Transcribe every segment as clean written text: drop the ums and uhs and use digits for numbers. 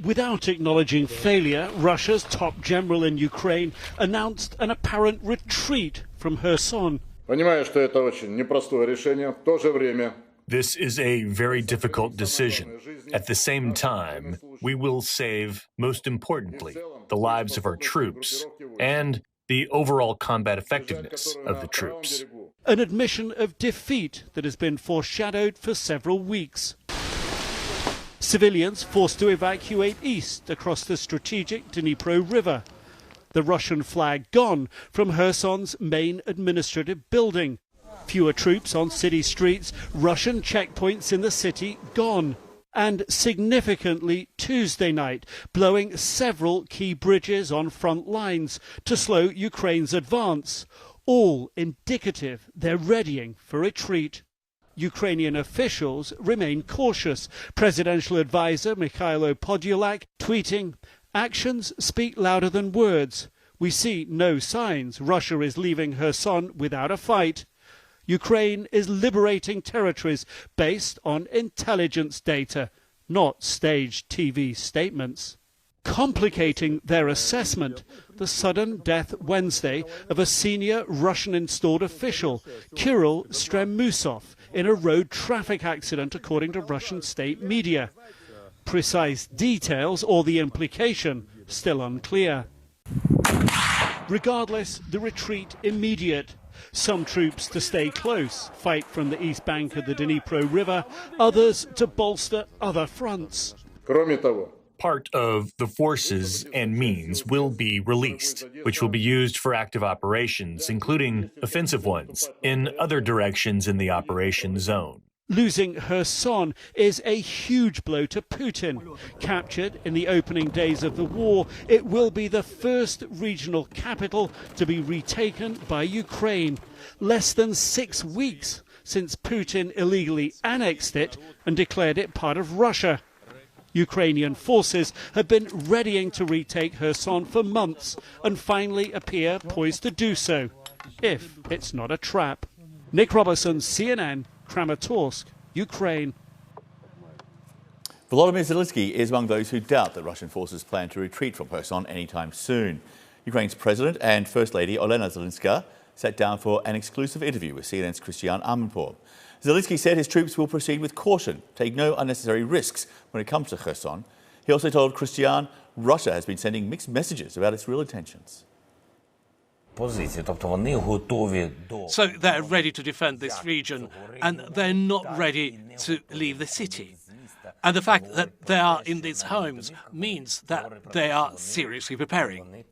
Without acknowledging failure, Russia's top general in Ukraine announced an apparent retreat from Kherson. This is a very difficult decision. At the same time, we will save, most importantly, the lives of our troops and the overall combat effectiveness of the troops. An admission of defeat that has been foreshadowed for several weeks. Civilians forced to evacuate east across the strategic Dnipro River. The Russian flag gone from Kherson's main administrative building. Fewer troops on city streets, Russian checkpoints in the city gone. And significantly Tuesday night, blowing several key bridges on front lines to slow Ukraine's advance, all indicative they're readying for retreat. Ukrainian officials remain cautious. Presidential advisor Mikhailo Podolyak tweeting, "Actions speak louder than words. We see no signs Russia is leaving Kherson without a fight. Ukraine is liberating territories based on intelligence data, not staged TV statements." Complicating their assessment, the sudden death Wednesday of a senior Russian-installed official, Kirill Stremusov, in a road traffic accident, according to Russian state media. Precise details or the implication still unclear. Regardless, the retreat immediate. Some troops to stay close, fight from the east bank of the Dnipro River, others to bolster other fronts. Part of the forces and means will be released, which will be used for active operations, including offensive ones, in other directions in the operation zone. Losing Kherson is a huge blow to Putin. Captured in the opening days of the war, it will be the first regional capital to be retaken by Ukraine. Less than 6 weeks since Putin illegally annexed it and declared it part of Russia. Ukrainian forces have been readying to retake Kherson for months and finally appear poised to do so, if it's not a trap. Nick Robertson, CNN, Kramatorsk, Ukraine. Volodymyr Zelensky is among those who doubt that Russian forces plan to retreat from Kherson anytime soon. Ukraine's President and First Lady Olena Zelenska sat down for an exclusive interview with CNN's Christian Amanpour. Zelensky said his troops will proceed with caution, take no unnecessary risks when it comes to Kherson. He also told Christian Russia has been sending mixed messages about its real intentions. So they're ready to defend this region, and they're not ready to leave the city. And the fact that they are in these homes means that they are seriously preparing.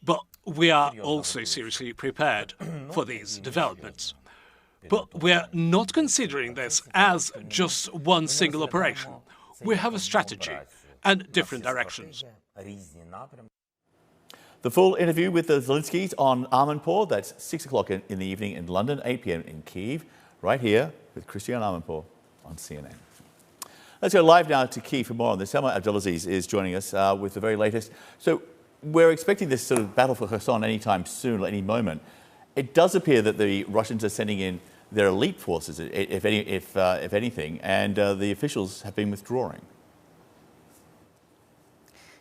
But we are also seriously prepared for these developments. But we're not considering this as just one single operation. We have a strategy and different directions. The full interview with the Zelenskys on Amanpour, that's 6 o'clock in the evening in London, 8 p.m. in Kyiv, right here with Christian Amanpour on CNN. Let's go live now to Kyiv for more on this. Selma Abdulaziz is joining us with the very latest. So we're expecting this sort of battle for Kherson anytime soon, at any moment. It does appear that the Russians are sending in their elite forces, if anything, and the officials have been withdrawing.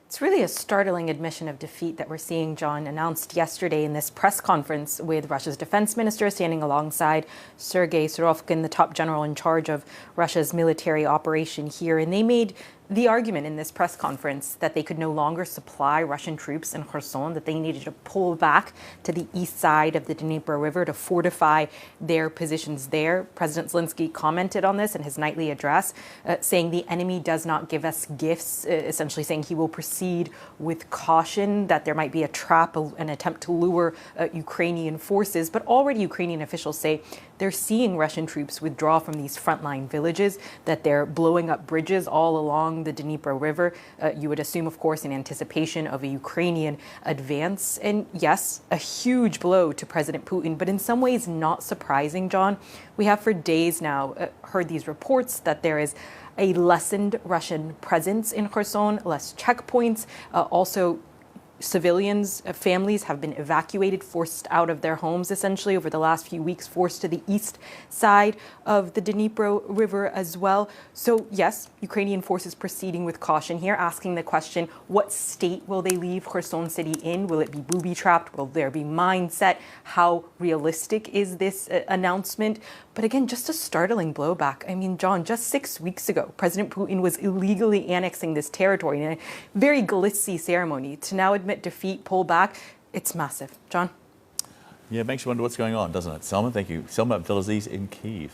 It's really a startling admission of defeat that we're seeing, John, announced yesterday in this press conference with Russia's defense minister standing alongside Sergei Surovikin, the top general in charge of Russia's military operation here. And they made the argument in this press conference that they could no longer supply Russian troops in Kherson, that they needed to pull back to the east side of the Dnipro River to fortify their positions there. President Zelensky commented on this in his nightly address, saying the enemy does not give us gifts, essentially saying he will proceed with caution, that there might be a trap, an attempt to lure Ukrainian forces. But already Ukrainian officials say they're seeing Russian troops withdraw from these frontline villages, that they're blowing up bridges all along the Dnipro River. You would assume, of course, in anticipation of a Ukrainian advance. And yes, a huge blow to President Putin, but in some ways not surprising, John. We have for days now heard these reports that there is a lessened Russian presence in Kherson, less checkpoints, also Civilians, families have been evacuated, forced out of their homes essentially over the last few weeks, forced to the east side of the Dnipro River as well. So yes, Ukrainian forces proceeding with caution here, asking the question, what state will they leave Kherson city in? Will it be booby-trapped? Will there be mindset? How realistic is this announcement? But again, just a startling blowback. I mean, John, just 6 weeks ago, President Putin was illegally annexing this territory in a very glitzy ceremony. To now admit defeat, pull back, it's massive. John? Yeah, it makes you wonder what's going on, doesn't it? Selma, thank you. Selma Abdelaziz in Kyiv.